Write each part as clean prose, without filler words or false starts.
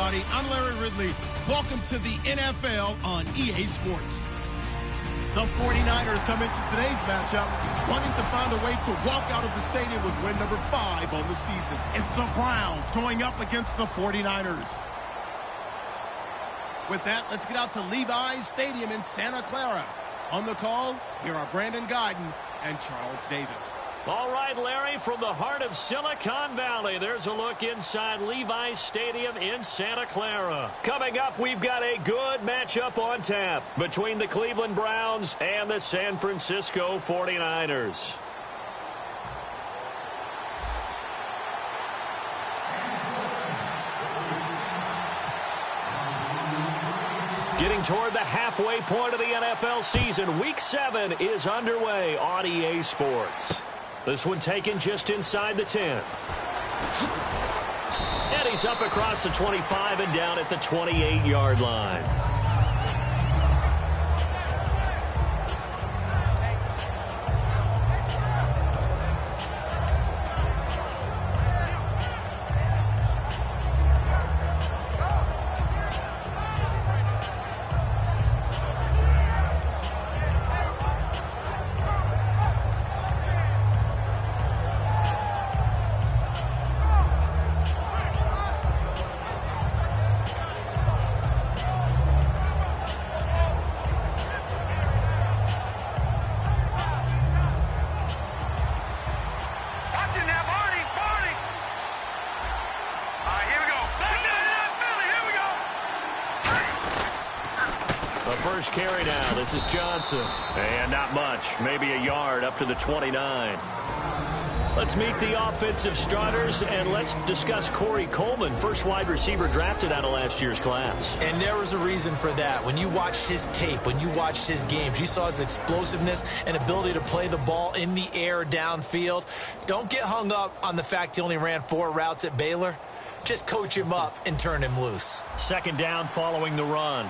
everybody. I'm Larry Ridley. Welcome to the NFL on EA Sports. The 49ers come into today's matchup wanting to find a way to walk out of the stadium with win number 5 on the season. It's the Browns going up against the 49ers. With that, let's get out to Levi's Stadium in Santa Clara. On the call, here are Brandon Guyton and Charles Davis. All right, Larry, from the heart of Silicon Valley, there's a look inside Levi's Stadium in Santa Clara. Coming up, we've got a good matchup on tap between the Cleveland Browns and the San Francisco 49ers. Getting toward the halfway point of the NFL season, Week 7 is underway on EA Sports. This one taken just inside the 10. And he's up across the 25 and down at the 28-yard line. First carry now. This is Johnson. And not much. Maybe a yard up to the 29. Let's meet the offensive starters, and let's discuss Corey Coleman, first wide receiver drafted out of last year's class. And there was a reason for that. When you watched his tape, when you watched his games, you saw his explosiveness and ability to play the ball in the air downfield. Don't get hung up on the fact he only ran 4 routes at Baylor. Just coach him up and turn him loose. Second down following the run.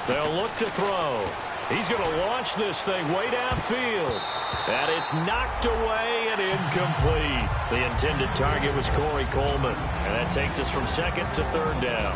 They'll look to throw. He's going to launch this thing way downfield. And it's knocked away and incomplete. The intended target was Corey Coleman. And that takes us from second to third down.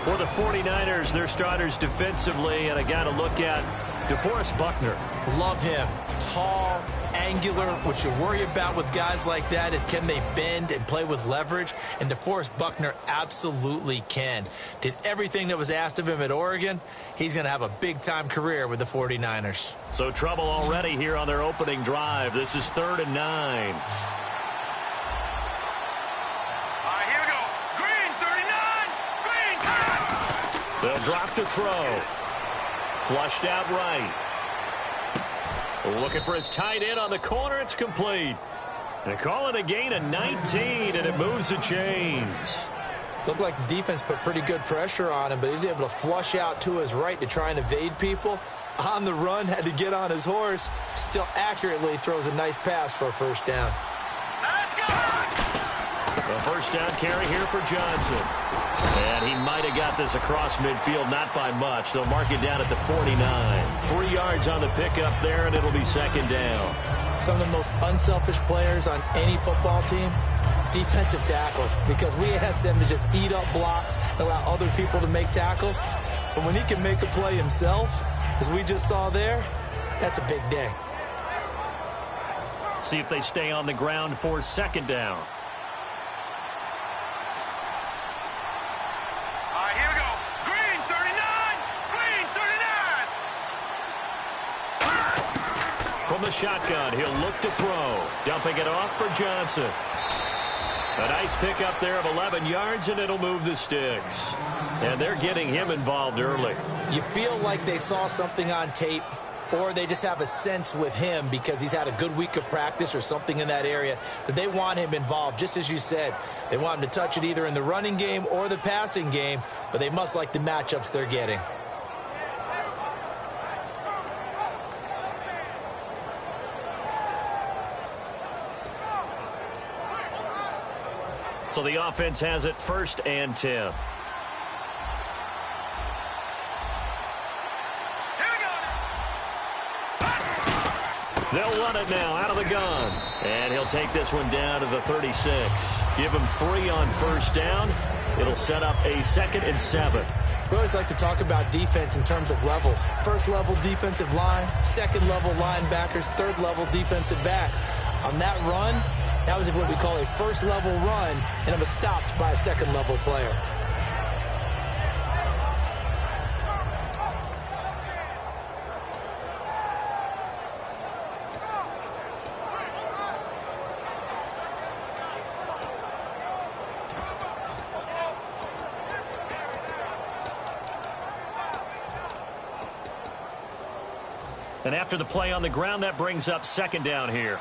For the 49ers, their starters defensively, and a guy to look at, DeForest Buckner. Love him. Tall, angular. What you worry about with guys like that is can they bend and play with leverage? And DeForest Buckner absolutely can. Did everything that was asked of him at Oregon. He's going to have a big-time career with the 49ers. So trouble already here on their opening drive. This is 3rd and 9. Here we go. Green, 39. Green. They'll drop the throw. Flushed out right. Looking for his tight end on the corner. It's complete. They call it a gain of 19, and it moves the chains. Looked like the defense put pretty good pressure on him, but he's able to flush out to his right to try and evade people. On the run, had to get on his horse. Still accurately throws a nice pass for a first down. Let's go! The first down carry here for Johnson. And he might have got this across midfield, not by much. They'll mark it down at the 49. 3 yards on the pickup there, and it'll be second down. Some of the most unselfish players on any football team, defensive tackles, because we ask them to just eat up blocks and allow other people to make tackles. But when he can make a play himself, as we just saw there, that's a big day. See if they stay on the ground for second down. Here we go. Green, 39. Green, 39. From the shotgun, he'll look to throw. Dumping it off for Johnson. A nice pickup there of 11 yards, and it'll move the sticks. And they're getting him involved early. You feel like they saw something on tape, or they just have a sense with him because he's had a good week of practice or something in that area that they want him involved. Just as you said, they want him to touch it either in the running game or the passing game, but they must like the matchups they're getting. So the offense has it 1st and 10. They'll run it now out of the gun. And he'll take this one down to the 36. Give him 3 on first down. It'll set up a 2nd and 7. We always like to talk about defense in terms of levels. First level defensive line, second level linebackers, third level defensive backs. On that run, that was what we call a first level run, and it was stopped by a second level player. And after the play on the ground, that brings up 2nd down here.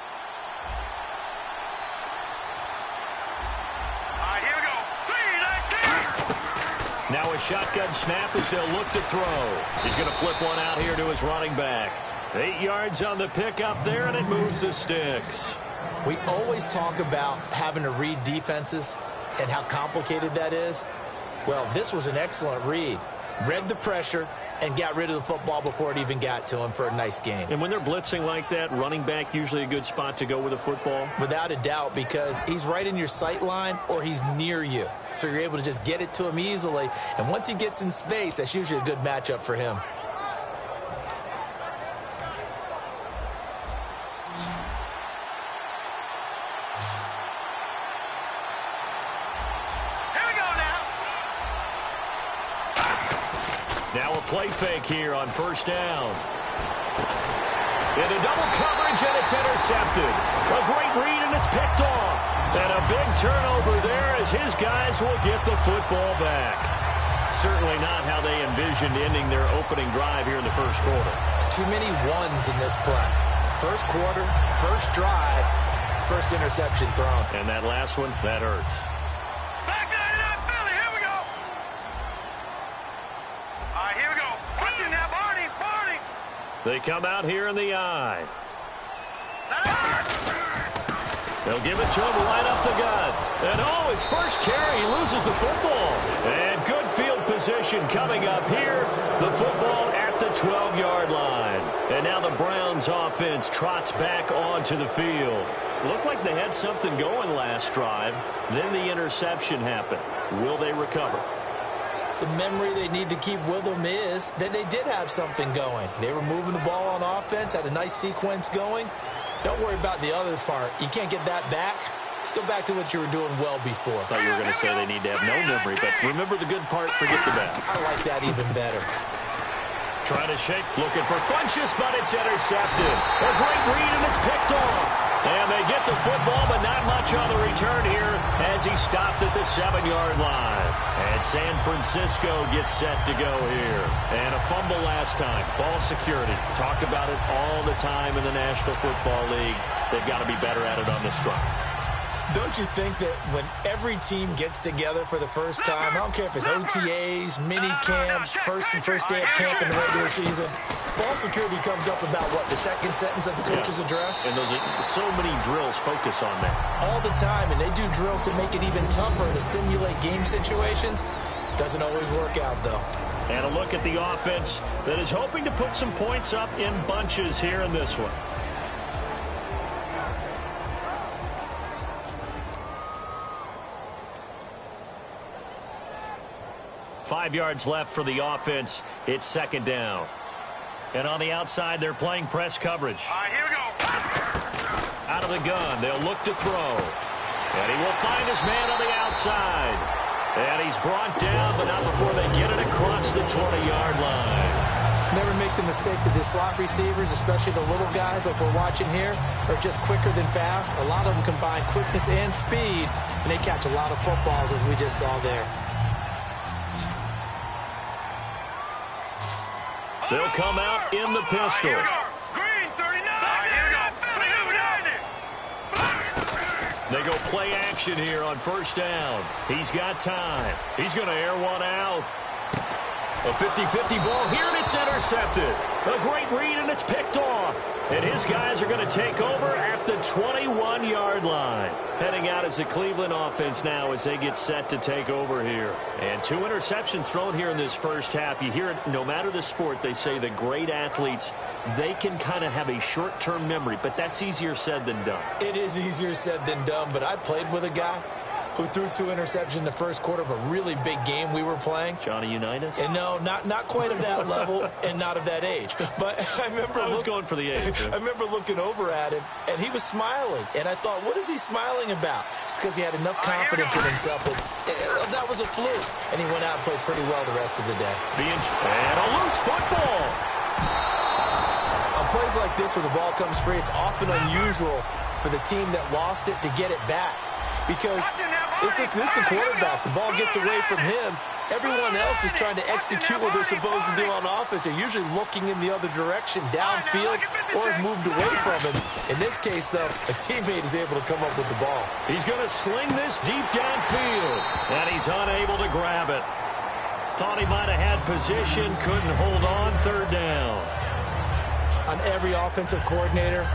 Here we go. Now a shotgun snap as they'll look to throw. He's going to flip one out here to his running back. 8 yards on the pickup there, and it moves the sticks. We always talk about having to read defenses and how complicated that is. Well, this was an excellent read. Read the pressure and got rid of the football before it even got to him for a nice game. And when they're blitzing like that, running back usually a good spot to go with a football? Without a doubt, because he's right in your sight line or he's near you. So you're able to just get it to him easily. And once he gets in space, that's usually a good matchup for him. Now a play fake here on first down. Into double coverage, and it's intercepted. A great read, and it's picked off. And a big turnover there as his guys will get the football back. Certainly not how they envisioned ending their opening drive here in the first quarter. Too many ones in this play. First quarter, first drive, first interception thrown. And that last one, that hurts. Back to that Philly. Here we go. Here we go. Watch it now, Barney. They come out here in the eye. They'll give it to him right up the gut. And his first carry, he loses the football. And good field position coming up here. The football at the 12-yard line. And now the Browns offense trots back onto the field. Looked like they had something going last drive. Then the interception happened. Will they recover? The memory they need to keep with them is that they did have something going. They were moving the ball on offense, had a nice sequence going. Don't worry about the other part. You can't get that back. Let's go back to what you were doing well before. I thought you were going to say they need to have no memory, but remember the good part, forget the bad. I like that even better. Trying to shake, looking for Funchess, but it's intercepted. A great read, and it's picked off. And they get the football, but not much on the return here as he stopped at the 7-yard line. And San Francisco gets set to go here. And a fumble last time. Ball security. Talk about it all the time in the National Football League. They've got to be better at it on this drive. Don't you think that when every team gets together for the first time, I don't care if it's OTAs, mini camps, first day of camp in the regular season, ball security comes up about, what, the second sentence of the coach's address? And those are so many drills focus on that. All the time, and they do drills to make it even tougher to simulate game situations. Doesn't always work out, though. And a look at the offense that is hoping to put some points up in bunches here in this one. 5 yards left for the offense. It's 2nd down. And on the outside, they're playing press coverage. Here we go. Out of the gun, they'll look to throw. And he will find his man on the outside. And he's brought down, but not before they get it across the 20-yard line. Never make the mistake that the slot receivers, especially the little guys like we're watching here, are just quicker than fast. A lot of them combine quickness and speed, and they catch a lot of footballs, as we just saw there. They'll come out in the pistol. Here we go. Green, 39. Here we go. They go play action here on first down. He's got time. He's going to air one out. A 50-50 ball here, and it's intercepted. A great read, and it's picked off. And his guys are going to take over at the 21-yard 1-yard line. Heading out as the Cleveland offense now as they get set to take over here. And 2 interceptions thrown here in this first half. You hear it, no matter the sport, they say the great athletes, they can kind of have a short-term memory, but that's easier said than done. It is easier said than done, but I played with a guy who threw 2 interceptions in the first quarter of a really big game we were playing. Johnny Unitas? And no, not quite of that level and not of that age. But I was going for the age. I remember looking over at him, and he was smiling. And I thought, what is he smiling about? It's because he had enough confidence in himself that was a fluke. And he went out and played pretty well the rest of the day. And a loose football. On plays like this where the ball comes free, it's often unusual for the team that lost it to get it back. Because this is the quarterback. The ball gets away from him. Everyone else is trying to execute what they're supposed to do on offense. They're usually looking in the other direction, downfield, or moved away from him. In this case, though, a teammate is able to come up with the ball. He's going to sling this deep downfield, and he's unable to grab it. Thought he might have had position, couldn't hold on, 3rd down. On every offensive coordinator,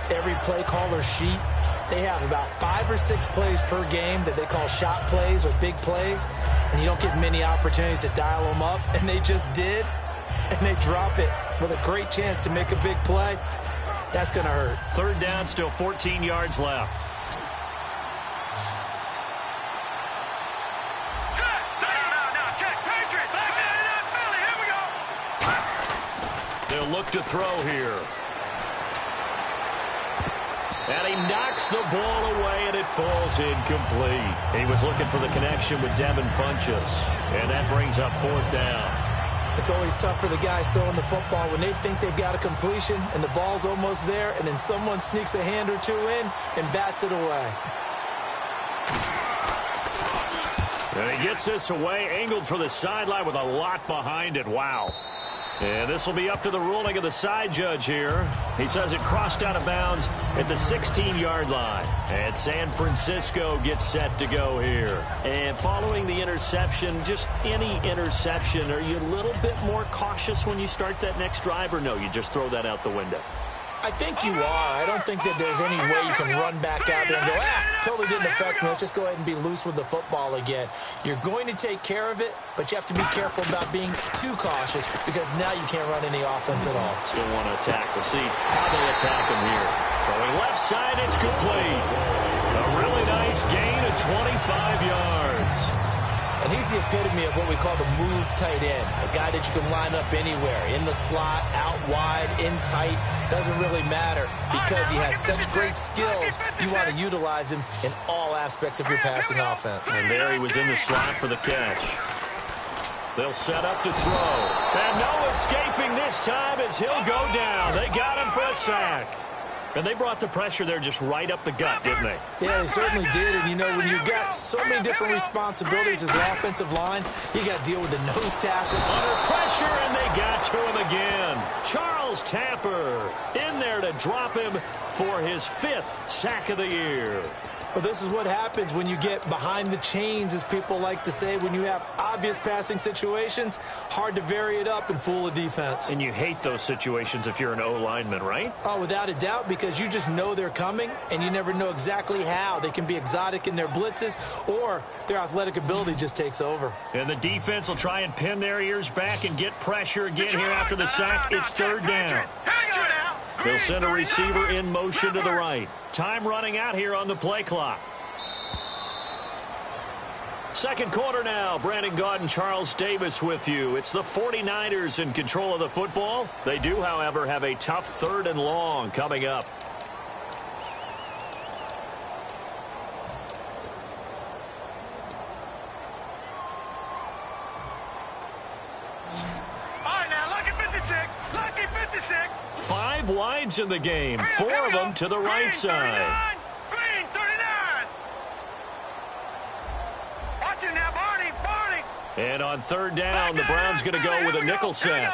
every play caller sheet, they have about 5 or 6 plays per game that they call shot plays or big plays, and you don't get many opportunities to dial them up, and they just did, and they drop it with a great chance to make a big play. That's going to hurt. 3rd down, still 14 yards left. Check. Patriots. Philly. Here we go. They'll look to throw here. And he knocks the ball away, and it falls incomplete. He was looking for the connection with Devin Funchess, and that brings up 4th down. It's always tough for the guys throwing the football when they think they've got a completion and the ball's almost there, and then someone sneaks a hand or 2 in and bats it away. And he gets this away, angled for the sideline with a lot behind it. Wow. And this will be up to the ruling of the side judge here. He says it crossed out of bounds at the 16-yard line. And San Francisco gets set to go here. And following the interception, just any interception, are you a little bit more cautious when you start that next drive, or no, you just throw that out the window? I think you are. I don't think that there's any way you can run back out there and go, totally didn't affect me. Let's just go ahead and be loose with the football again. You're going to take care of it, but you have to be careful about being too cautious because now you can't run any offense at all. Still want to attack. We'll see how they attack him here. Throwing left side, it's complete. A really nice gain of 25 yards. And he's the epitome of what we call the move tight end, a guy that you can line up anywhere, in the slot, out wide, in tight, doesn't really matter because he has such great skills. You want to utilize him in all aspects of your passing offense. And there he was in the slot for the catch. They'll set up to throw. And no escaping this time as he'll go down. They got him for a sack. And they brought the pressure there just right up the gut, didn't they? Yeah, they certainly did. And, you know, when you've got so many different responsibilities as an offensive line, you got to deal with the nose tackle. Under pressure, and they got to him again. Charles Tapper in there to drop him for his 5th sack of the year. Well, this is what happens when you get behind the chains, as people like to say. When you have obvious passing situations, hard to vary it up and fool a defense. And you hate those situations if you're an O-lineman, right? Oh, without a doubt, because you just know they're coming, and you never know exactly how. They can be exotic in their blitzes, or their athletic ability just takes over. And the defense will try and pin their ears back and get pressure again here after the sack. It's 3rd down. They'll send a receiver in motion to the right. Time running out here on the play clock. Second quarter now. Brandon Gaudin, Charles Davis with you. It's the 49ers in control of the football. They do, however, have a tough 3rd and long coming up. All right, now, lucky 56. Lucky 56. 5 wides in the game. 4 of them to the right side. Green 39. Watch him now, Barney. And on 3rd down, the Browns going to go with a nickel set.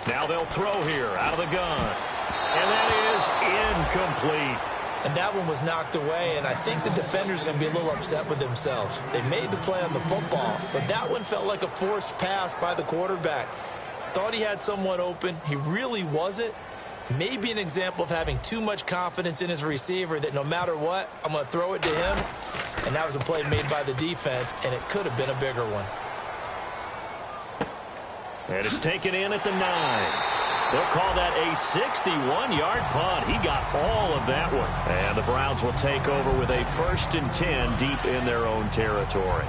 Now they'll throw here out of the gun. And that is incomplete. And that one was knocked away, and I think the defenders are going to be a little upset with themselves. They made the play on the football, but that one felt like a forced pass by the quarterback. Thought he had someone open. He really wasn't. Maybe an example of having too much confidence in his receiver that no matter what, I'm going to throw it to him. And that was a play made by the defense, and it could have been a bigger one. And it's taken in at the 9. They'll call that a 61-yard punt. He got all of that one. And the Browns will take over with a 1st and 10 deep in their own territory.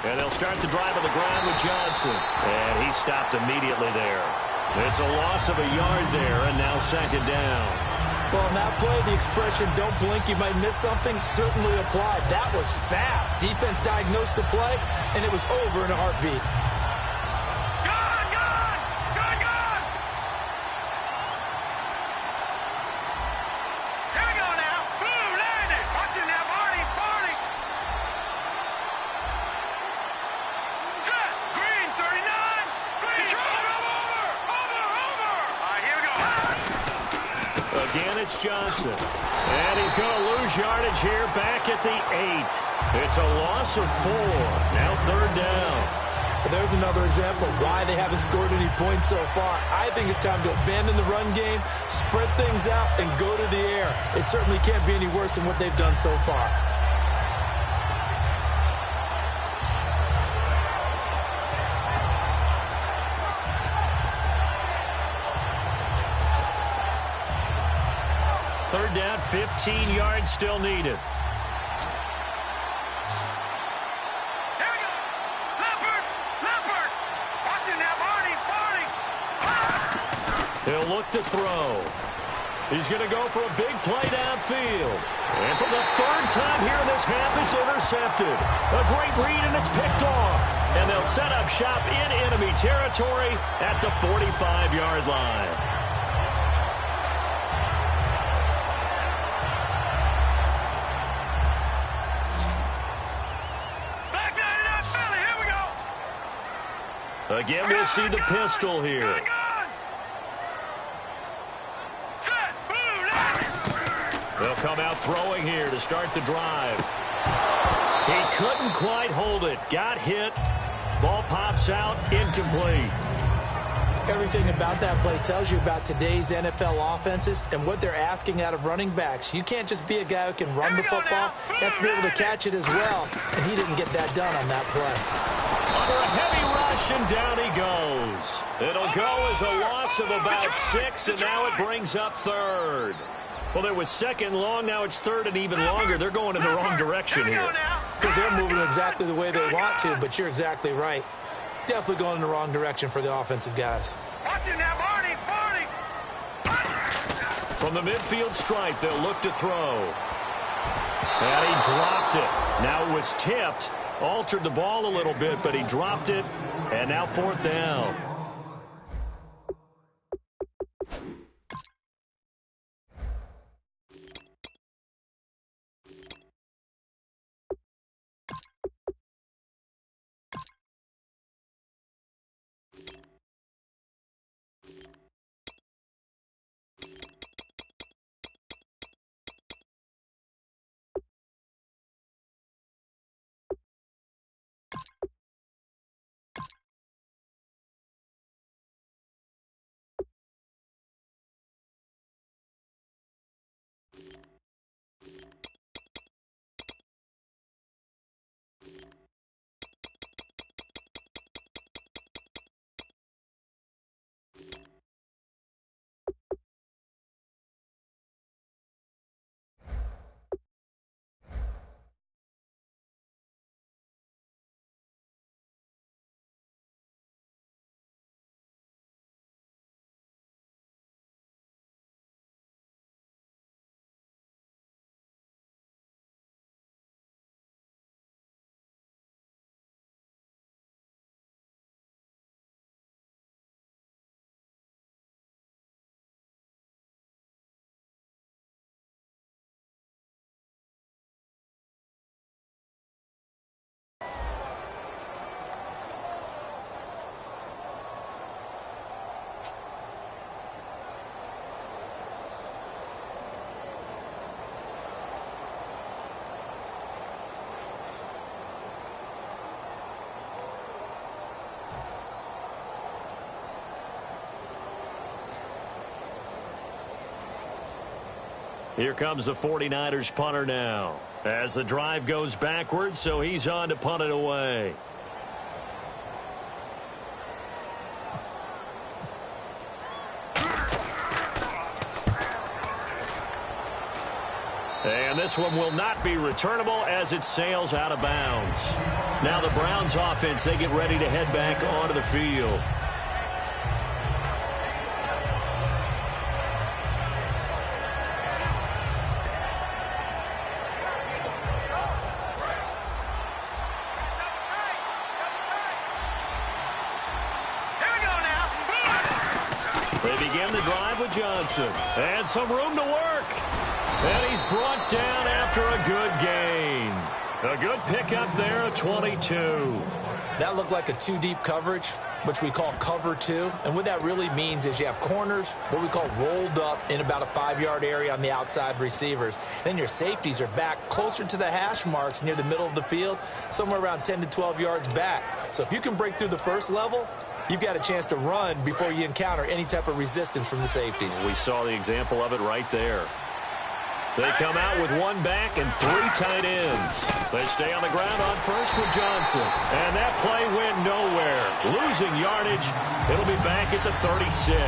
And they'll start the drive on the ground with Johnson. And he stopped immediately there. It's a loss of a yard there, and now 2nd down. Well, in that play, the expression, don't blink, you might miss something, certainly applied. That was fast. Defense diagnosed the play, and it was over in a heartbeat. Again, it's Johnson. And he's going to lose yardage here back at the 8. It's a loss of 4. Now 3rd down. There's another example of why they haven't scored any points so far. I think it's time to abandon the run game, spread things out, and go to the air. It certainly can't be any worse than what they've done so far. Third down, 15 yards still needed. He'll look to throw. He's going to go for a big play downfield. And for the 3rd time here in this half, it's intercepted. A great read, and it's picked off. And they'll set up shop in enemy territory at the 45-yard line. Again, we'll see the pistol here. They'll come out throwing here to start the drive. He couldn't quite hold it. Got hit. Ball pops out. Incomplete. Everything about that play tells you about today's NFL offenses and what they're asking out of running backs. You can't just be a guy who can run the football. You have to be able to catch it as well. And he didn't get that done on that play. Under a heavy rush, and down he goes. It'll go as a loss of about 6, and now it brings up 3rd. Well, there was 2nd long, now it's 3rd and even longer. They're going in the wrong direction here. Because they're moving exactly the way they want to, but you're exactly right. Definitely going in the wrong direction for the offensive guys. From the midfield stripe, they'll look to throw. And he dropped it. Now it was tipped. Altered the ball a little bit, but he dropped it. And now 4th down. Here comes the 49ers punter now. As the drive goes backwards, so he's on to punt it away. And this one will not be returnable as it sails out of bounds. Now the Browns offense, they get ready to head back onto the field. They begin the drive with Johnson. And some room to work. And he's brought down after a good gain. A good pickup there, a 22. That looked like a two-deep coverage, which we call cover two. And what that really means is you have corners, what we call rolled up in about a 5-yard area on the outside receivers. Then your safeties are back closer to the hash marks near the middle of the field, somewhere around 10 to 12 yards back. So if you can break through the first level, you've got a chance to run before you encounter any type of resistance from the safeties. We saw the example of it right there. They come out with one back and 3 tight ends. They stay on the ground on first with Johnson. And that play went nowhere. Losing yardage. It'll be back at the 36.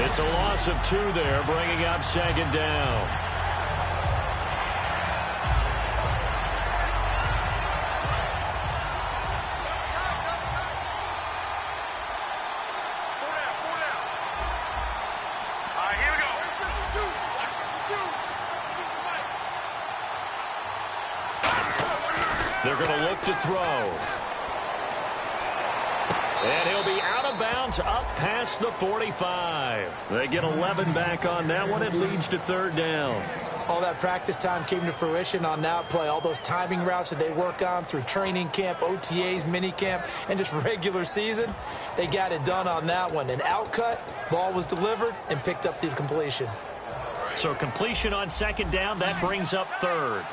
It's a loss of 2 there, bringing up second down. They're going to look to throw. And he'll be out of bounds up past the 45. They get 11 back on that one. It leads to third down. All that practice time came to fruition on that play. All those timing routes that they work on through training camp, OTAs, mini camp, and just regular season, they got it done on that one. An outcut, ball was delivered, and picked up the completion. So completion on second down, that brings up third.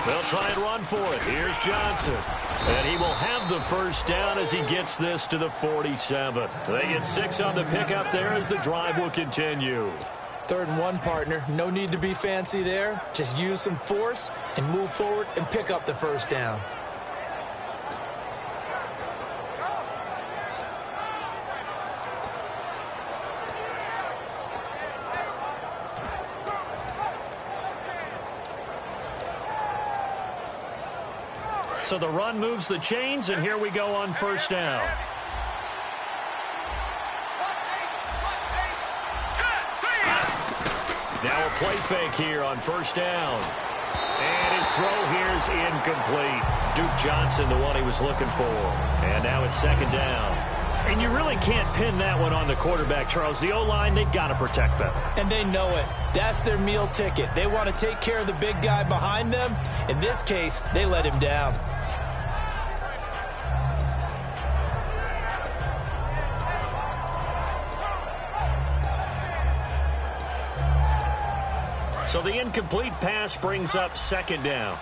They'll try and run for it. Here's Johnson. And he will have the first down as he gets this to the 47. They get 6 on the pickup there as the drive will continue. 3rd and 1, partner. No need to be fancy there. Just use some force and move forward and pick up the first down. So the run moves the chains, and here we go on first down. Now a play fake here on first down. And his throw here is incomplete. Duke Johnson, the one he was looking for. And now it's second down. And you really can't pin that one on the quarterback, Charles. The O-line, they've got to protect them. And they know it. That's their meal ticket. They want to take care of the big guy behind them. In this case, they let him down. So the incomplete pass brings up second down.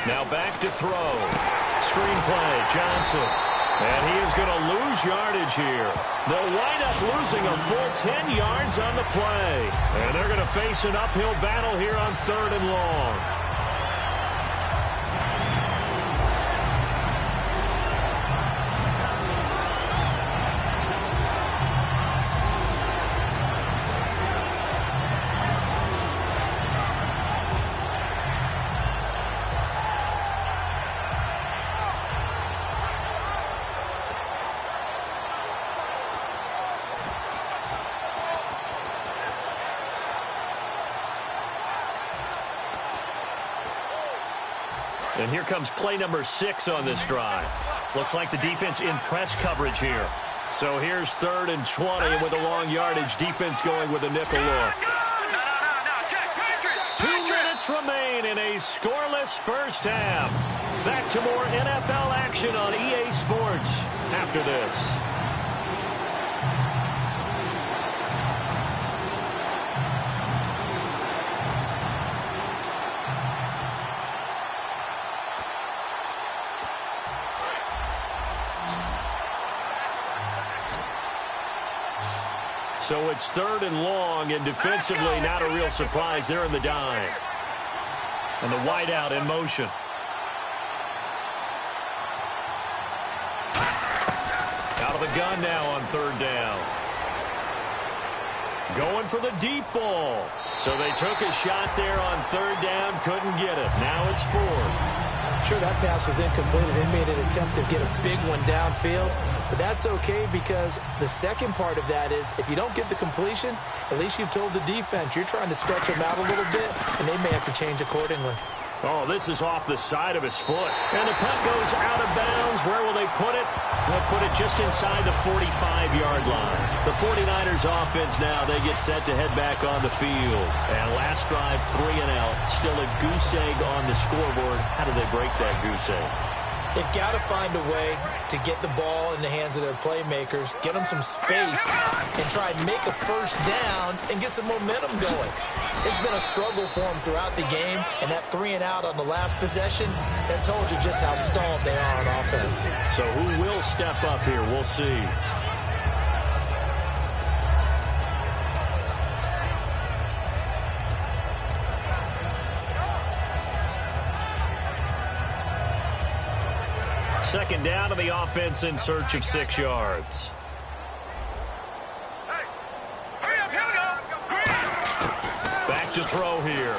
Now back to throw. Screenplay, Johnson. And he is going to lose yardage here. They'll wind up losing a full 10 yards on the play. And they're going to face an uphill battle here on 3rd and long. And here comes play number 6 on this drive. Looks like the defense in press coverage here. So here's 3rd and 20, and with a long yardage, defense going with a nickel look. 2 minutes remain in a scoreless first half. Back to more NFL action on EA Sports after this. So it's 3rd and long, and defensively not a real surprise. They're in the dime. And the wideout in motion. Out of the gun now on 3rd down. Going for the deep ball. So they took a shot there on 3rd down, couldn't get it. Now it's 4th. Sure, that pass was incomplete as they made an attempt to get a big one downfield. But that's okay because the second part of that is if you don't get the completion, at least you've told the defense you're trying to stretch them out a little bit, and they may have to change accordingly. Oh, this is off the side of his foot. And the punt goes out of bounds. Where will they put it? They'll put it just inside the 45-yard line. The 49ers offense now, they get set to head back on the field. And last drive, 3 and out. Still a goose egg on the scoreboard. How do they break that goose egg? They've got to find a way to get the ball in the hands of their playmakers, get them some space, and try and make a first down and get some momentum going. It's been a struggle for them throughout the game, and that 3 and out on the last possession, that told you just how stalled they are on offense. So who will step up here? We'll see. Second down to the offense in search of 6 yards. Back to throw here.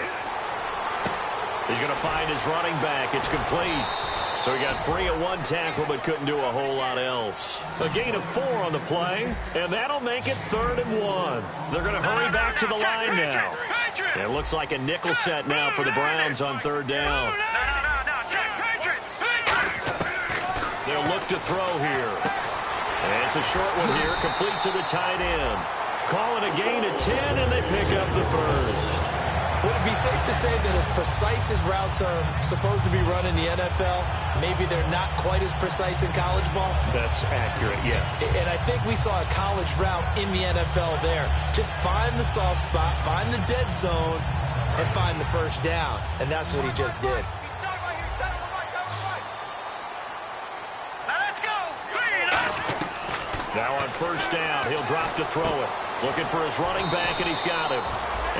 He's going to find his running back. It's complete. So he got free of 1 tackle but couldn't do a whole lot else. A gain of 4 on the play, and that'll make it 3rd and 1. They're going to hurry back to the line now. It looks like a nickel set now for the Browns on 3rd down. They'll look to throw here. And it's a short one here, complete to the tight end. Call it a gain of 10, and they pick up the first. Would it be safe to say that as precise as routes are supposed to be run in the NFL, maybe they're not quite as precise in college ball? That's accurate, yeah. And I think we saw a college route in the NFL there. Just find the soft spot, find the dead zone, and find the first down. And that's what he just did. Now on first down, he'll drop to throw it. Looking for his running back, and he's got him.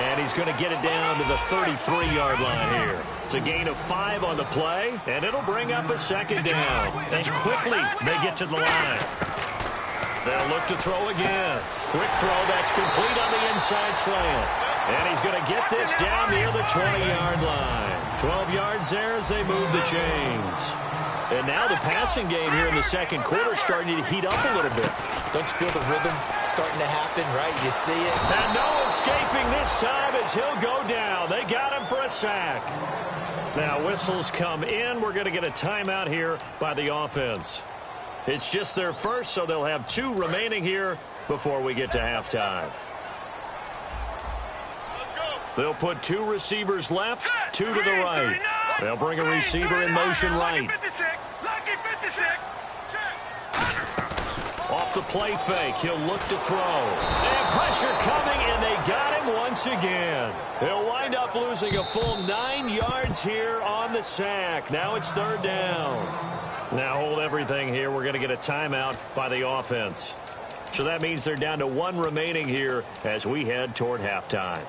And he's going to get it down to the 33-yard line here. It's a gain of 5 on the play, and it'll bring up a second down. And quickly, they get to the line. They'll look to throw again. Quick throw, that's complete on the inside slant. And he's going to get this down near the 20-yard line. 12 yards there as they move the chains. And now the passing game here in the second quarter is starting to heat up a little bit. Don't you feel the rhythm starting to happen, right? You see it. And no escaping this time as he'll go down. They got him for a sack. Now whistles come in. We're going to get a timeout here by the offense. It's just their first, so they'll have 2 remaining here before we get to halftime. They'll put 2 receivers left, 2 to the right. They'll bring a receiver in motion right. Off the play fake, he'll look to throw. And pressure coming, and they got him once again. They'll wind up losing a full 9 yards here on the sack. Now it's 3rd down. Now hold everything here. We're going to get a timeout by the offense. So that means they're down to 1 remaining here as we head toward halftime.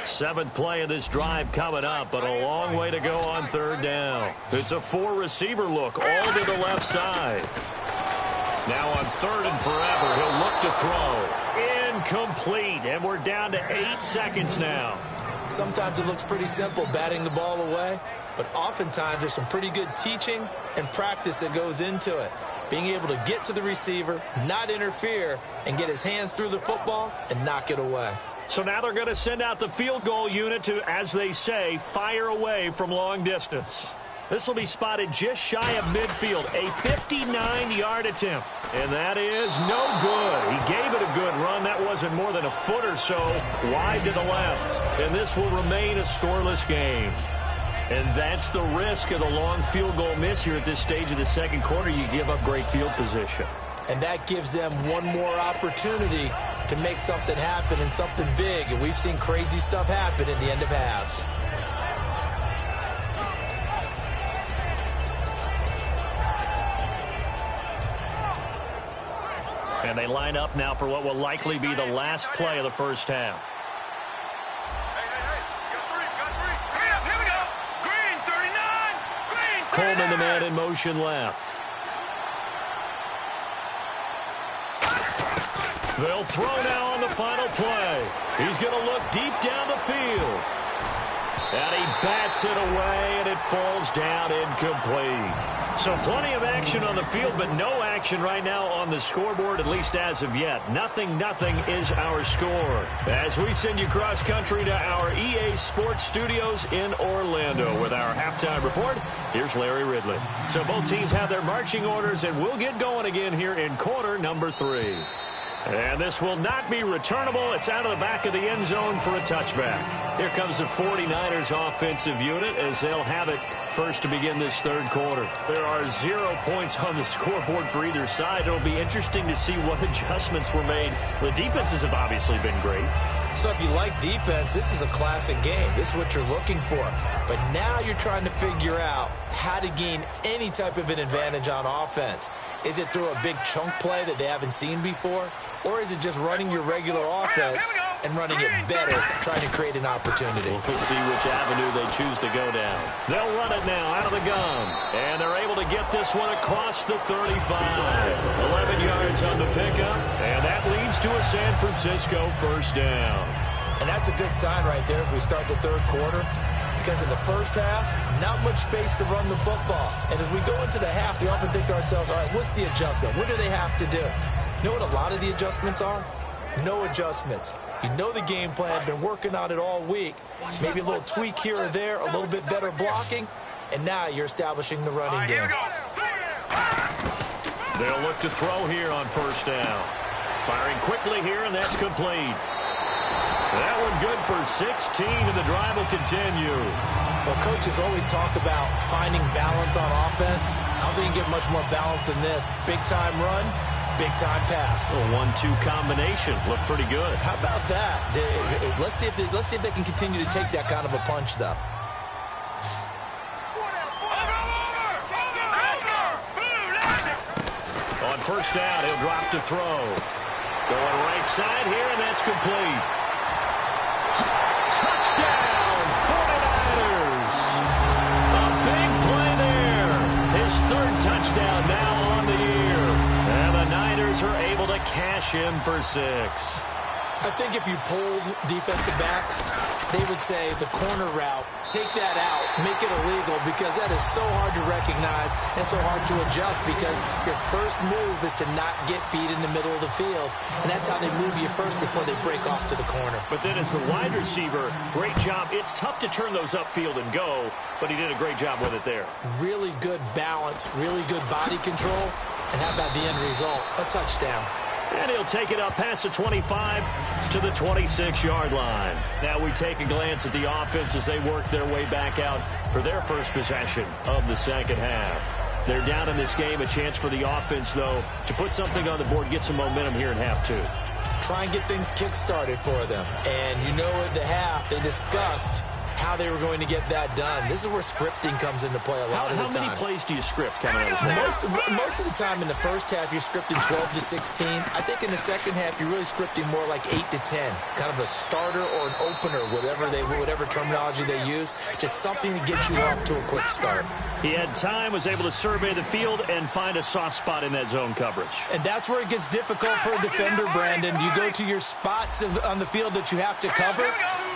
7th play of this drive coming up, but a long way to go on 3rd down. It's a 4-receiver look all to the left side. Now on 3rd and forever, he'll look to throw. Incomplete, and we're down to 8 seconds now. Sometimes it looks pretty simple, batting the ball away, but oftentimes there's some pretty good teaching and practice that goes into it. Being able to get to the receiver, not interfere, and get his hands through the football and knock it away. So now they're going to send out the field goal unit to, as they say, fire away from long distance. This will be spotted just shy of midfield, a 59-yard attempt. And that is no good. He gave it a good run. That wasn't more than a foot or so wide to the left. And this will remain a scoreless game. And that's the risk of the long field goal miss here at this stage of the second quarter. You give up great field position. And that gives them one more opportunity to make something happen and something big. And we've seen crazy stuff happen at the end of halves. And they line up now for what will likely be the last play of the first half. Here we go. Green, 39. Green, 39. Coleman, the man in motion left. They'll throw now on the final play. He's going to look deep down the field. And he bats it away, and it falls down incomplete. So plenty of action on the field, but no action right now on the scoreboard, at least as of yet. 0-0 is our score. As we send you cross-country to our EA Sports Studios in Orlando with our halftime report, here's Larry Ridley. So both teams have their marching orders, and we'll get going again here in quarter number 3. And this will not be returnable. It's out of the back of the end zone for a touchback. Here comes the 49ers offensive unit as they'll have it first to begin this third quarter. There are 0 points on the scoreboard for either side. It'll be interesting to see what adjustments were made. The defenses have obviously been great. So if you like defense, this is a classic game. This is what you're looking for. But now you're trying to figure out how to gain any type of an advantage on offense. Is it through a big chunk play that they haven't seen before? Or is it just running your regular offense and running it better, trying to create an opportunity? We'll see which avenue they choose to go down. They'll run it now out of the gun. And they're able to get this one across the 35. 11 yards on the pickup. And that leads to a San Francisco first down. And that's a good sign right there as we start the third quarter. Because in the first half, not much space to run the football. And as we go into the half, we often think to ourselves, all right, what's the adjustment? What do they have to do? You know what a lot of the adjustments are? No adjustments. You know the game plan, been working on it all week. Maybe a little tweak here or there, a little bit better blocking, and now you're establishing the running game. They'll look to throw here on first down. Firing quickly here, and that's complete. That one good for 16, and the drive will continue. Well, coaches always talk about finding balance on offense. I don't think you get much more balance than this. Big-time run, big-time pass. A 1-2 combination. Looked pretty good. How about that? Let's see if they can continue to take that kind of a punch, though. On first down, he'll drop to throw. Going right side here, and that's complete. Touchdown, 49ers. A big play there. His third touchdown now on the year. And the Niners are able to cash in for 6. I think if you polled defensive backs, they would say the corner route, take that out, make it illegal, because that is so hard to recognize and so hard to adjust, because your first move is to not get beat in the middle of the field, and that's how they move you first before they break off to the corner. But then as the wide receiver, great job. It's tough to turn those upfield and go, but he did a great job with it there. Really good balance, really good body control, and how about the end result? A touchdown. And he'll take it up past the 25 to the 26-yard line. Now we take a glance at the offense as they work their way back out for their first possession of the second half. They're down in this game. A chance for the offense, though, to put something on the board, get some momentum here in half 2. Try and get things kick-started for them. And you know at the half, they discussed how they were going to get that done. This is where scripting comes into play a lot of the time. How many plays do you script coming out of the second? Most of the time in the first half, you're scripting 12 to 16. I think in the second half, you're really scripting more like 8 to 10. Kind of a starter or an opener, whatever terminology they use. Just something to get you off to a quick start. He had time, was able to survey the field and find a soft spot in that zone coverage. And that's where it gets difficult for a defender, Brandon. You go to your spots on the field that you have to cover,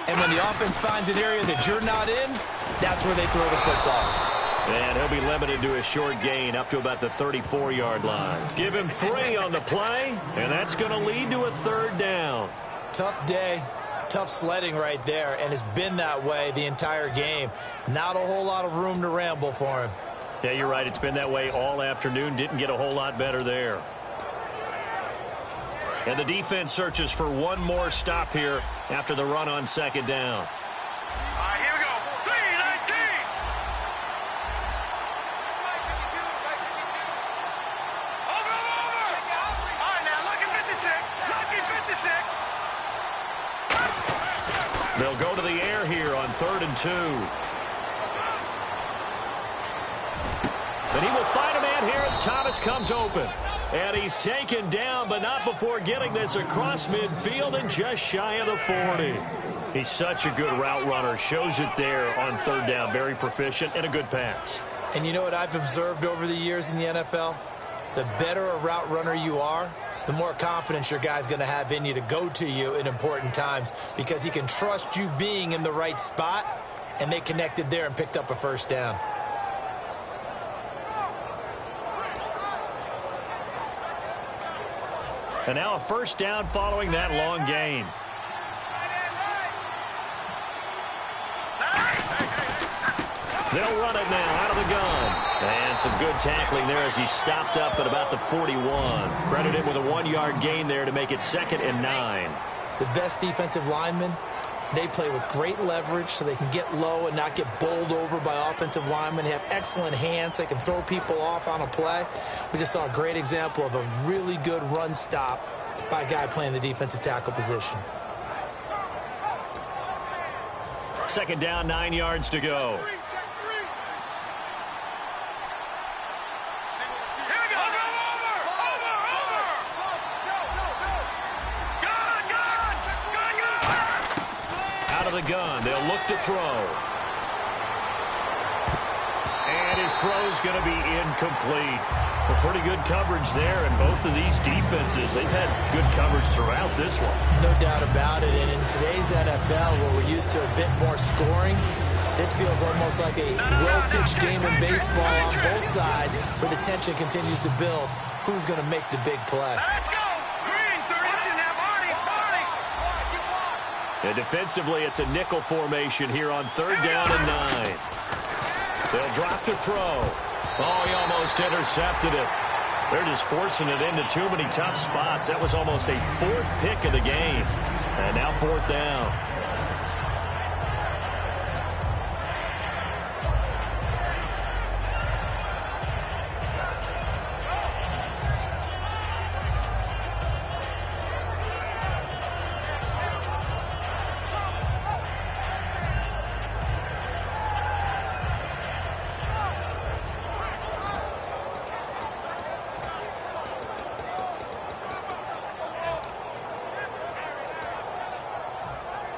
and when the offense finds an area that you're not in, that's where they throw the football. And he'll be limited to a short gain up to about the 34-yard line. Give him 3 on the play, and that's going to lead to a third down. Tough day. Tough sledding right there, and it's been that way the entire game. Not a whole lot of room to ramble for him. Yeah, you're right. It's been that way all afternoon. Didn't get a whole lot better there. And the defense searches for one more stop here after the run on second down. All right, here we go. 3-19. Over. All right, now, look at 56. Look at 56. They'll go to the air here on 3rd and 2. And he will find a man here as Thomas comes open. And he's taken down, but not before getting this across midfield and just shy of the 40. He's such a good route runner. Shows it there on third down. Very proficient and a good pass. And you know what I've observed over the years in the NFL? The better a route runner you are, the more confidence your guy's going to have in you to go to you in important times because he can trust you being in the right spot, and they connected there and picked up a first down. And now a first down following that long gain. They'll run it now out of the gun. And some good tackling there as he stopped up at about the 41. Credit him with a 1-yard gain there to make it 2nd and 9. The best defensive linemen, they play with great leverage so they can get low and not get bowled over by offensive linemen. They have excellent hands. They can throw people off on a play. We just saw a great example of a really good run stop by a guy playing the defensive tackle position. 2nd down, 9 yards to go. Out of the gun, they'll look to throw. And his throw's going to be incomplete. Well, pretty good coverage there, and both of these defenses, they've had good coverage throughout this one. No doubt about it, and in today's NFL, where we're used to a bit more scoring, this feels almost like a well-pitched game in baseball on both sides, where the tension continues to build. Who's going to make the big play? Let's go! Green, 30 now, Marty! And defensively, it's a nickel formation here on 3rd down and 9. They'll drop to throw. Oh, he almost intercepted it. They're just forcing it into too many tough spots. That was almost a 4th pick of the game. And now 4th down.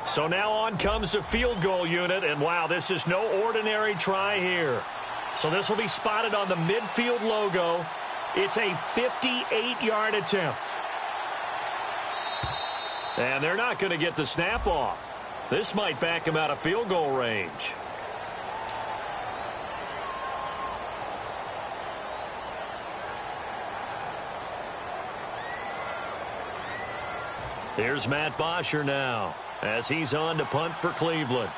So now on comes the field goal unit, and wow, this is no ordinary try here. So this will be spotted on the midfield logo. It's a 58-yard attempt. And they're not going to get the snap off. This might back him out of field goal range. Here's Matt Bosher now, as he's on to punt for Cleveland.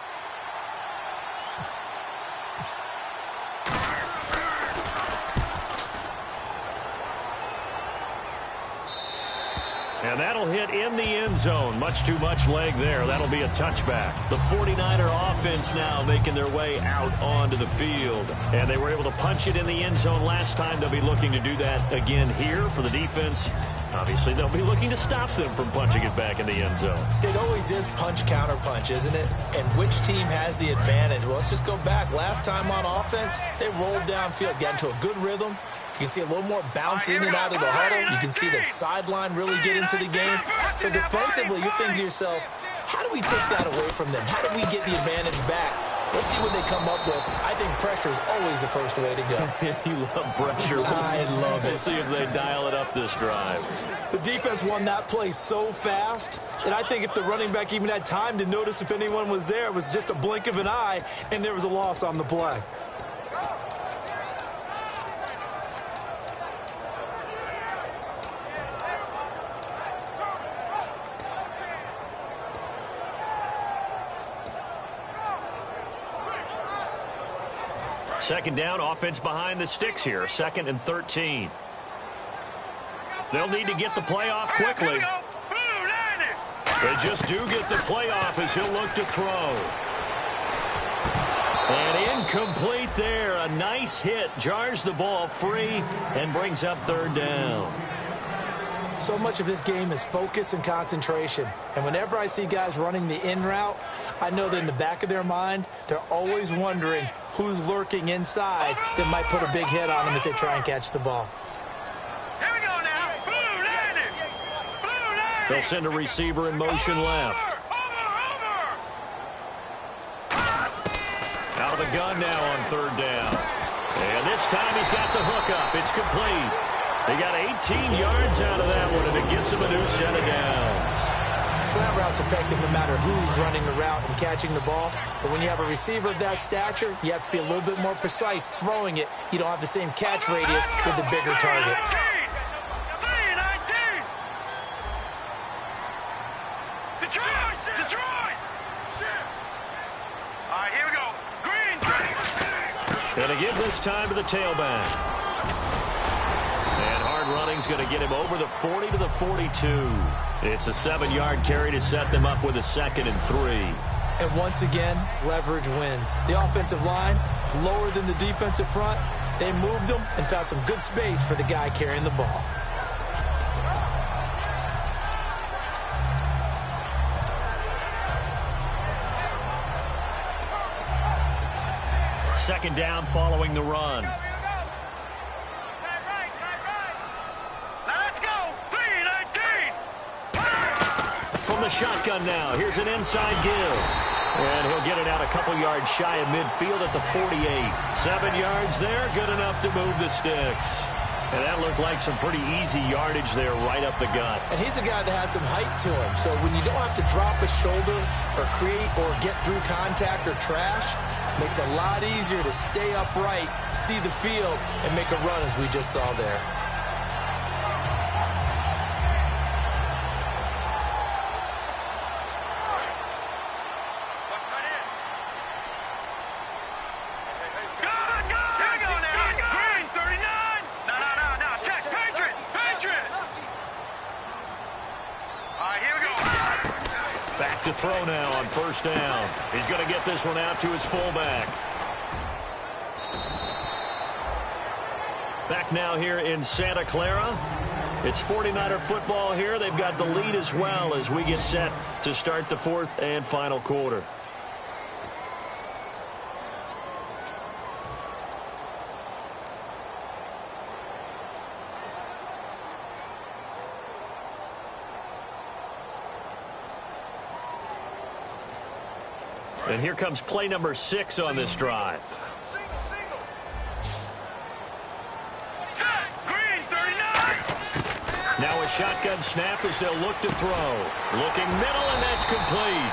And that'll hit in the end zone. Much too much leg there. That'll be a touchback. The 49er offense now making their way out onto the field. And they were able to punch it in the end zone last time. They'll be looking to do that again here for the defense. Obviously, they'll be looking to stop them from punching it back in the end zone. It always is punch-counter-punch, isn't it? And which team has the advantage? Well, let's just go back. Last time on offense, they rolled downfield, got into a good rhythm. You can see a little more bounce in and out of the huddle. You can see the sideline really get into the game. So defensively, you're thinking to yourself, how do we take that away from them? How do we get the advantage back? Let's see what they come up with. I think pressure is always the first way to go. You love pressure. I love it. We'll see if they dial it up this drive. The defense won that play so fast that I think if the running back even had time to notice if anyone was there, it was just a blink of an eye, and there was a loss on the play. Second down, offense behind the sticks here. 2nd and 13. They'll need to get the play off quickly. They just do get the play off as he'll look to throw. And incomplete there. A nice hit. Jars the ball free and brings up 3rd down. So much of this game is focus and concentration. And whenever I see guys running the in route, I know that in the back of their mind, they're always wondering who's lurking inside that might put a big hit on them as they try and catch the ball. Here we go now. They'll send a receiver in motion left. Out of the gun now on third down. And this time he's got the hook up. It's complete. He got 18 yards out of that one, and it gets him a new set of downs. Slant route's effective no matter who's running the route and catching the ball. But when you have a receiver of that stature, you have to be a little bit more precise throwing it. You don't have the same catch radius with the bigger targets. And to give this time to the tailback. And hard running's going to get him over the 40 to the 42. It's a 7-yard carry to set them up with a 2nd and 3. And once again, leverage wins. The offensive line, lower than the defensive front. They moved them and found some good space for the guy carrying the ball. Second down following the run. Now let's go. 3-19. From the shotgun now, here's an inside give. And he'll get it out a couple yards shy of midfield at the 48. 7 yards there, good enough to move the sticks. And that looked like some pretty easy yardage there right up the gut. And he's a guy that has some height to him. So when you don't have to drop a shoulder or create or get through contact or trash, makes it a lot easier to stay upright, see the field, and make a run as we just saw there. To throw now on first down. He's going to get this one out to his fullback. Back now here in Santa Clara. It's 49er football here. They've got the lead as well as we get set to start the 4th and final quarter. And here comes play number 6 on this drive. Now a shotgun snap as they'll look to throw. Looking middle, and that's complete.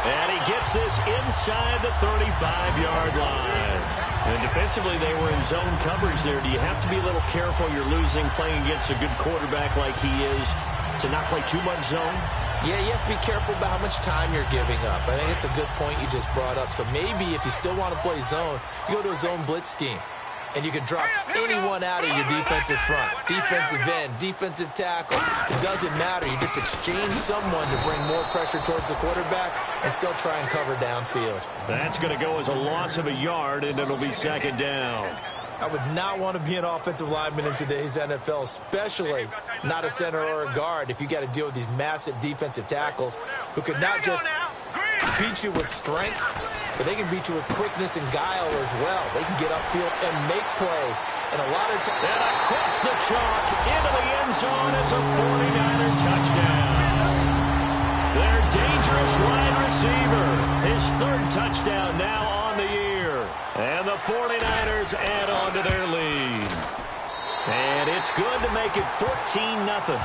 And he gets this inside the 35-yard line. And defensively, they were in zone coverage there. Do you have to be a little careful? You're losing playing against a good quarterback like he is to not play too much zone? Yeah, you have to be careful about how much time you're giving up. I think it's a good point you just brought up. So maybe if you still want to play zone, you go to a zone blitz scheme. And you can drop anyone out of your defensive front. Defensive end, defensive tackle. It doesn't matter. You just exchange someone to bring more pressure towards the quarterback and still try and cover downfield. That's going to go as a loss of a yard, and it'll be 2nd down. I would not want to be an offensive lineman in today's NFL, especially not a center or a guard, if you got to deal with these massive defensive tackles who could not just beat you with strength, but they can beat you with quickness and guile as well. They can get upfield and make plays. And a lot of times... And across the chalk, into the end zone, it's a 49er touchdown. Their dangerous wide receiver, his 3rd touchdown now on the year. And the 49ers add on to their lead. And it's good to make it 14-0.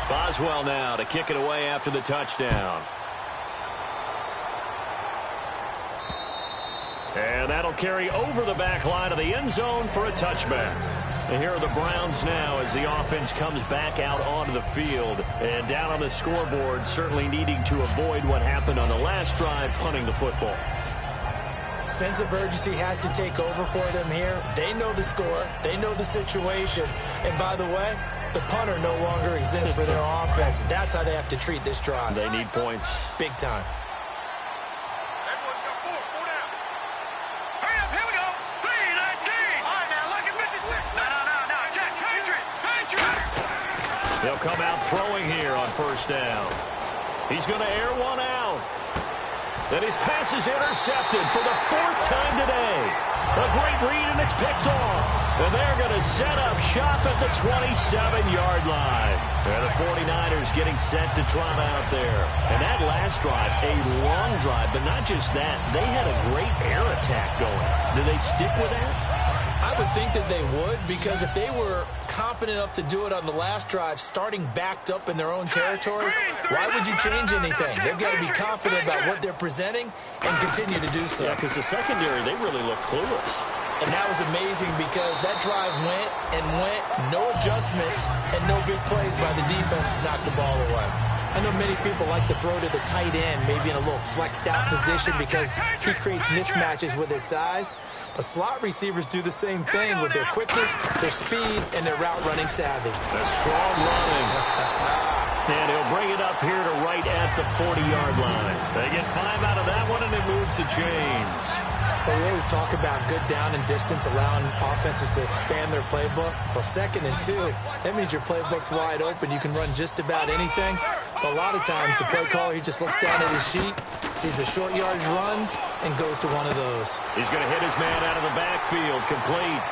Boswell now to kick it away after the touchdown. And that'll carry over the back line of the end zone for a touchback. And here are the Browns now as the offense comes back out onto the field. And down on the scoreboard, certainly needing to avoid what happened on the last drive, punting the football. Sense of urgency has to take over for them here. They know the score. They know the situation. And by the way, the punter no longer exists for their offense. That's how they have to treat this drive. They need points. Big time. They'll come out throwing here on first down. He's going to air one out. Then his pass is intercepted for the 4th time today. A great read, and it's picked off. And they're going to set up shop at the 27-yard line. And the 49ers getting set to trot out there. And that last drive, a long drive, but not just that. They had a great air attack going. Do they stick with that? I would think that they would, because if they were competent enough to do it on the last drive, starting backed up in their own territory, why would you change anything? They've got to be confident about what they're presenting and continue to do so. Yeah, because the secondary, they really look clueless. And that was amazing because that drive went and went, no adjustments, and no big plays by the defense to knock the ball away. I know many people like to throw to the tight end, maybe in a little flexed out position because he creates mismatches with his size. But slot receivers do the same thing with their quickness, their speed, and their route running savvy. A strong running. And he'll bring it up here to right at the 40-yard line. They get 5 out of that one, and it moves the chains. Well, we always talk about good down and distance, allowing offenses to expand their playbook. Well, 2nd and 2, that means your playbook's wide open. You can run just about anything. But a lot of times, the play caller, he just looks down at his sheet, sees the short yardage runs, and goes to one of those. He's going to hit his man out of the backfield, complete.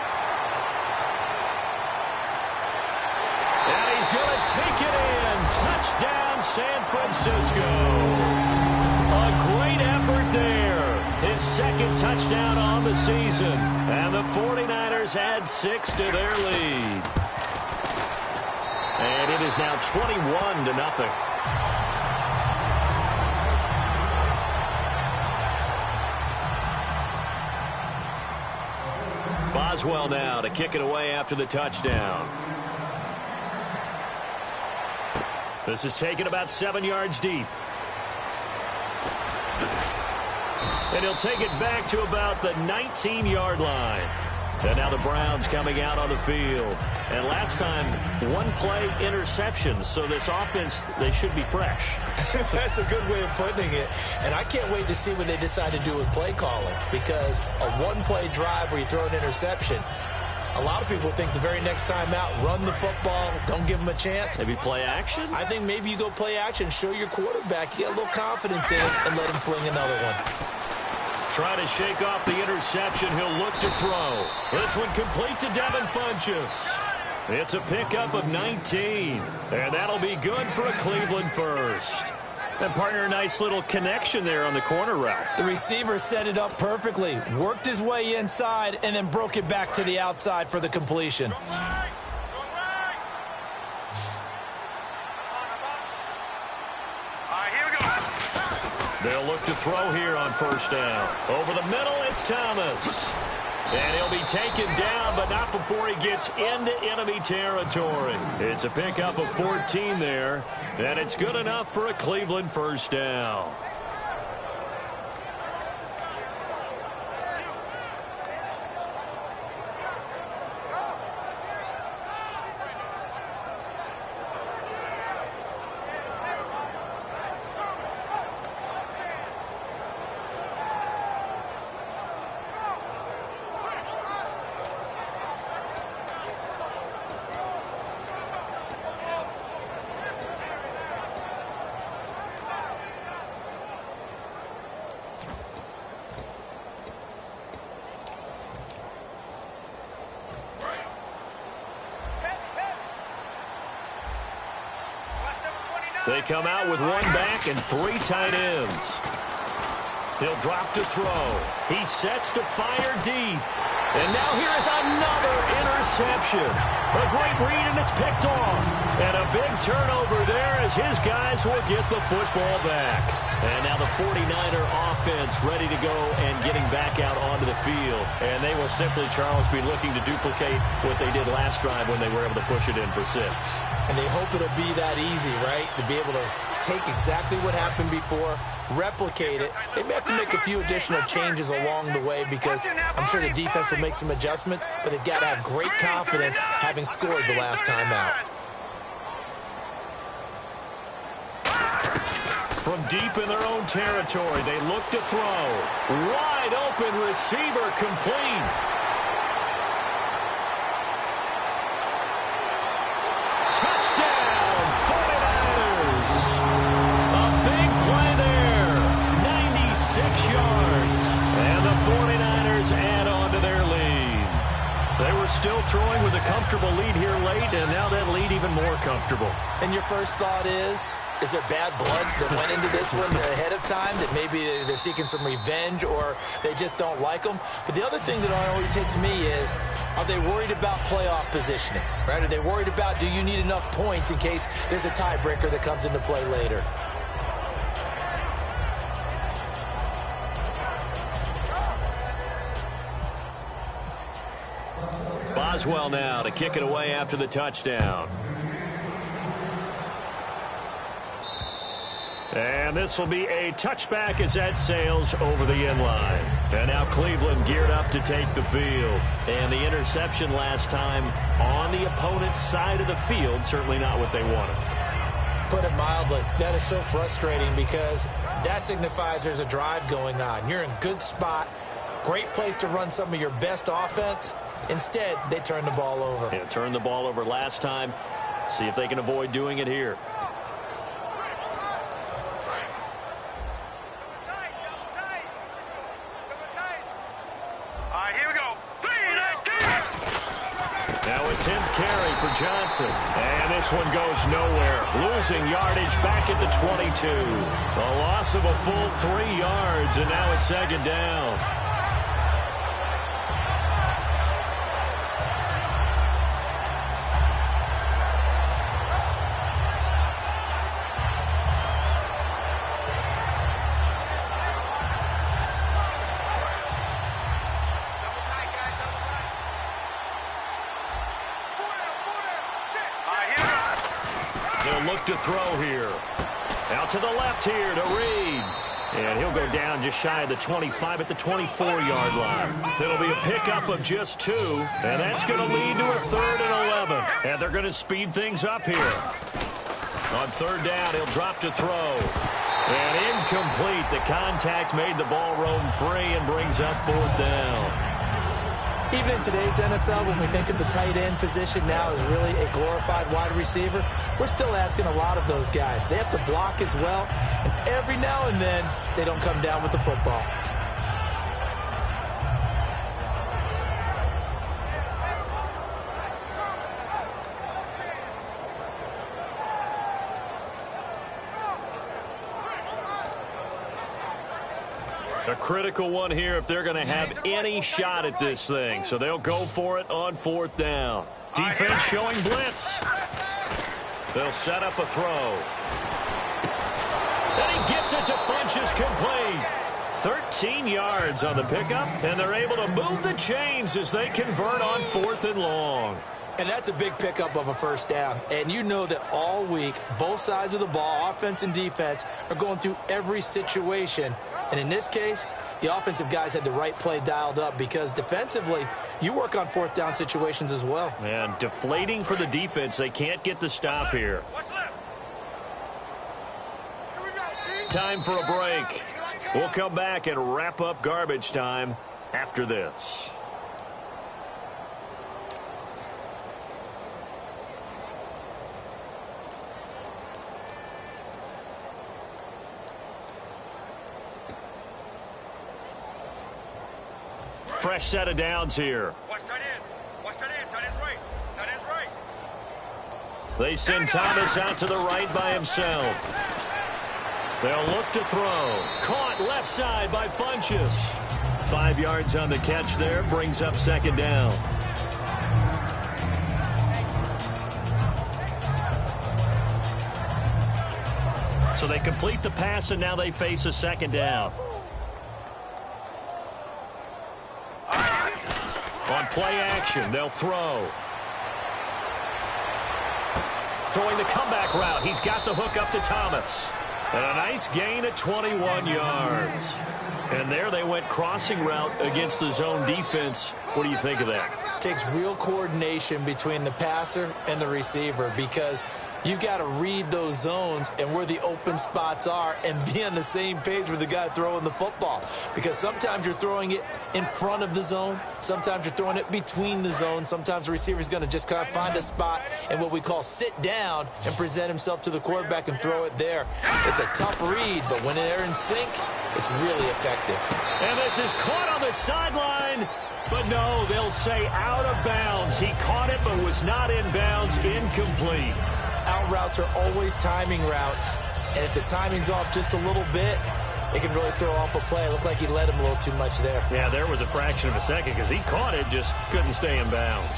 And he's going to take it in. Touchdown, San Francisco. A great effort there. His 2nd touchdown on the season. And the 49ers add 6 to their lead. And it is now 21-0. Boswell now to kick it away after the touchdown. This is taken about 7 yards deep. And he'll take it back to about the 19-yard line. And now the Browns coming out on the field. And last time, 1-play interceptions. So this offense, they should be fresh. That's a good way of putting it. And I can't wait to see what they decide to do with play calling. Because a 1-play drive where you throw an interception, a lot of people think the very next time out, run the football, don't give them a chance. Maybe play action? I think maybe you go play action, show your quarterback, you get a little confidence in it, and let him fling another one. Trying to shake off the interception. He'll look to throw. This one complete to Devin Funchess. It's a pickup of 19. And that'll be good for a Cleveland first. And partner, a nice little connection there on the corner route. The receiver set it up perfectly, worked his way inside, and then broke it back to the outside for the completion. They'll look to throw here on 1st down. Over the middle, it's Thomas. And he'll be taken down, but not before he gets into enemy territory. It's a pickup of 14 there, and it's good enough for a Cleveland 1st down. They come out with 1 back and 3 tight ends. He'll drop to throw. He sets to fire deep. And now here is another interception. A great read, and it's picked off. And a big turnover there as his guys will get the football back. And now the 49er offense ready to go and getting back out onto the field. And they will simply, Charles, be looking to duplicate what they did last drive when they were able to push it in for 6. And they hope it'll be that easy, right? To be able to take exactly what happened before, replicate it. They may have to make a few additional changes along the way because I'm sure the defense will make some adjustments, but they've got to have great confidence having scored the last time out. From deep in their own territory, they look to throw. Wide open receiver, complete. Touchdown, 49ers. A big play there, 96 yards. And the 49ers add on to their Denver still throwing with a comfortable lead here late, and now that lead even more comfortable. And your first thought is there bad blood that went into this one ahead of time, that maybe they're seeking some revenge or they just don't like them? But the other thing that always hits me is, are they worried about playoff positioning? Right? Are they worried about, do you need enough points in case there's a tiebreaker that comes into play later? Boswell now to kick it away after the touchdown. And this will be a touchback as that sails over the end line. And now Cleveland geared up to take the field. And the interception last time on the opponent's side of the field, certainly not what they wanted. Put it mildly, that is so frustrating because that signifies there's a drive going on. You're in a good spot, great place to run some of your best offense. Instead, they turn the ball over. Yeah, turned the ball over last time. See if they can avoid doing it here. Now a 10th carry for Johnson. And this one goes nowhere. Losing yardage back at the 22. A loss of a full 3 yards, and now it's second down. Look to throw here. Out to the left here to Reed. And he'll go down just shy of the 25 at the 24-yard line. It'll be a pickup of just 2. And that's going to lead to a 3rd and 11. And they're going to speed things up here. On 3rd down, he'll drop to throw. And incomplete. The contact made the ball roam free and brings up 4th down. Even in today's NFL, when we think of the tight end position now as really a glorified wide receiver, we're still asking a lot of those guys. They have to block as well, and every now and then, they don't come down with the football. A critical one here if they're going to have any shot at this thing. So they'll go for it on 4th down. Defense showing blitz. They'll set up a throw. And he gets it to Funchess complete. 13 yards on the pickup, and they're able to move the chains as they convert on 4th and long. And that's a big pickup of a 1st down. And you know that all week, both sides of the ball, offense and defense, are going through every situation. And in this case, the offensive guys had the right play dialed up because defensively, you work on 4th down situations as well. And deflating for the defense. They can't get the stop here. Time for a break. We'll come back and wrap up garbage time after this. Fresh set of downs here. Watch that in. Watch that in. Tight end's right. Tight end's right. They send Thomas out to the right by himself. They'll look to throw. Caught left side by Funchess. 5 yards on the catch there. Brings up 2nd down. So they complete the pass, and now they face a 2nd down. On play action, they'll throw. Throwing the comeback route. He's got the hook up to Thomas. And a nice gain at 21 yards. And there they went crossing route against the zone defense. What do you think of that? Takes real coordination between the passer and the receiver because you've got to read those zones and where the open spots are and be on the same page with the guy throwing the football. Because sometimes you're throwing it in front of the zone. Sometimes you're throwing it between the zones. Sometimes the receiver's going to just kind of find a spot and what we call sit down and present himself to the quarterback and throw it there. It's a tough read, but when they're in sync, it's really effective. And this is caught on the sideline. But no, they'll say out of bounds. He caught it but was not in bounds. Incomplete. Out routes are always timing routes. And if the timing's off just a little bit, it can really throw off a play. It looked like he let him a little too much there. Yeah, there was a fraction of a second because he caught it, just couldn't stay in bounds.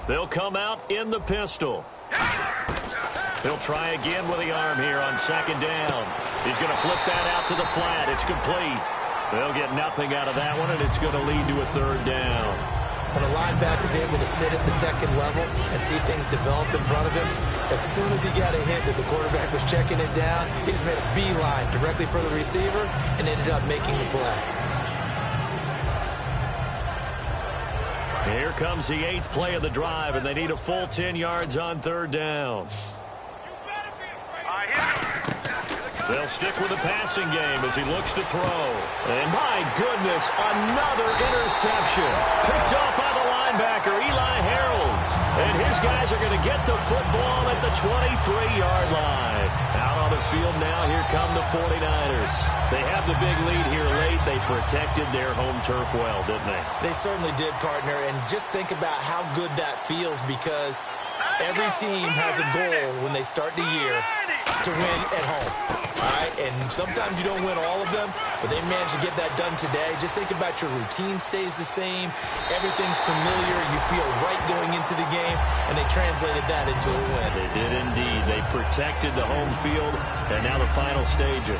They'll come out in the pistol. He'll try again with the arm here on second down. He's going to flip that out to the flat. It's complete. They'll get nothing out of that one, and it's going to lead to a third down. When a linebacker's able to sit at the second level and see things develop in front of him, as soon as he got a hint that the quarterback was checking it down, he just made a beeline directly for the receiver and ended up making the play. Here comes the 8th play of the drive, and they need a full 10 yards on third down. They'll stick with the passing game as he looks to throw. And my goodness, another interception. Picked off by the linebacker, Eli Harold. And his guys are going to get the football at the 23-yard line. Out on the field now, here come the 49ers. They have the big lead here late. They protected their home turf well, didn't they? They certainly did, partner. And just think about how good that feels, because every team has a goal when they start the year to win at home. All right, and sometimes you don't win all of them, but they managed to get that done today. Just think about your routine stays the same. Everything's familiar. You feel right going into the game, and they translated that into a win. They did indeed. They protected the home field, and now the final stages.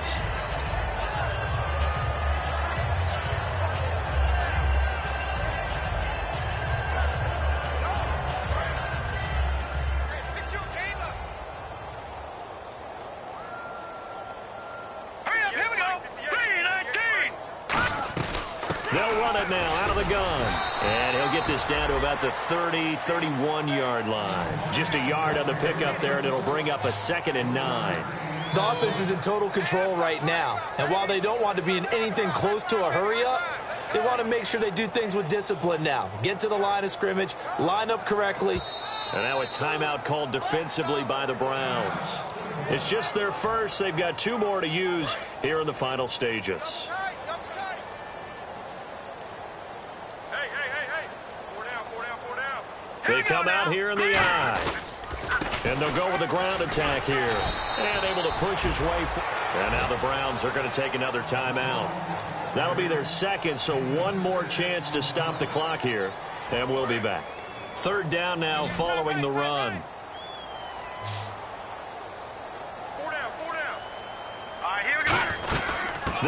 They'll run it now out of the gun. And he'll get this down to about the 30, 31-yard line. Just a yard on the pickup there, and it'll bring up a 2nd and 9. The offense is in total control right now. And while they don't want to be in anything close to a hurry-up, they want to make sure they do things with discipline now. Get to the line of scrimmage, line up correctly. And now a timeout called defensively by the Browns. It's just their first. They've got 2 more to use here in the final stages. They come out here in the eye. And they'll go with a ground attack here. And able to push his way. And now the Browns are going to take another timeout. That'll be their second, so one more chance to stop the clock here. And we'll be back. Third down now following the run. 4 down, 4 down. All right, here we go.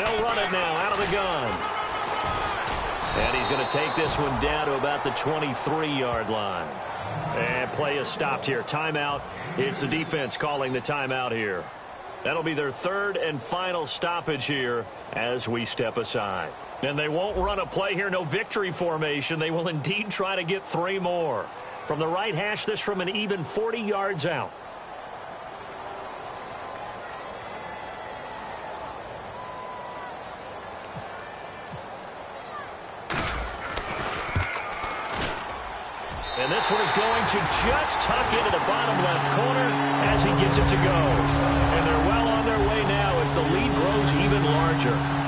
They'll run it now out of the gun. And he's going to take this one down to about the 23-yard line. And play is stopped here. Timeout. It's the defense calling the timeout here. That'll be their third and final stoppage here as we step aside. And they won't run a play here. No victory formation. They will indeed try to get 3 more. From the right hash, this from an even 40 yards out. And this one is going to just tuck into the bottom left corner as he gets it to go. And they're well on their way now as the lead grows even larger.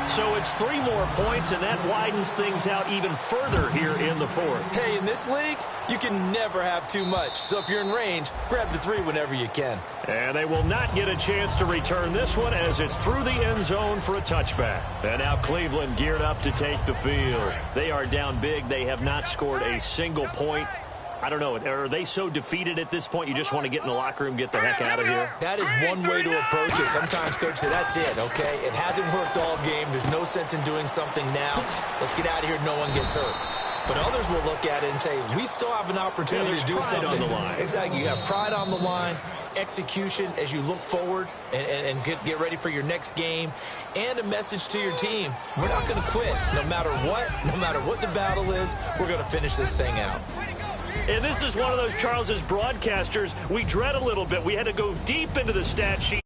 So it's 3 more points, and that widens things out even further here in the 4th. Hey, in this league, you can never have too much. So if you're in range, grab the 3 whenever you can. And they will not get a chance to return this one as it's through the end zone for a touchback. And now Cleveland geared up to take the field. They are down big. They have not scored a single point. I don't know. Are they so defeated at this point you just want to get in the locker room, get the heck out of here? That is one way to approach it. Sometimes coaches say, that's it, okay? It hasn't worked all game. There's no sense in doing something now. Let's get out of here. No one gets hurt. But others will look at it and say, we still have an opportunity to do something. On the line. Exactly. You have pride on the line, execution as you look forward and get ready for your next game, and a message to your team. We're not going to quit. No matter what the battle is, we're going to finish this thing out. And this is one of those, Charles, as broadcasters, we dread a little bit. We had to go deep into the stat sheet.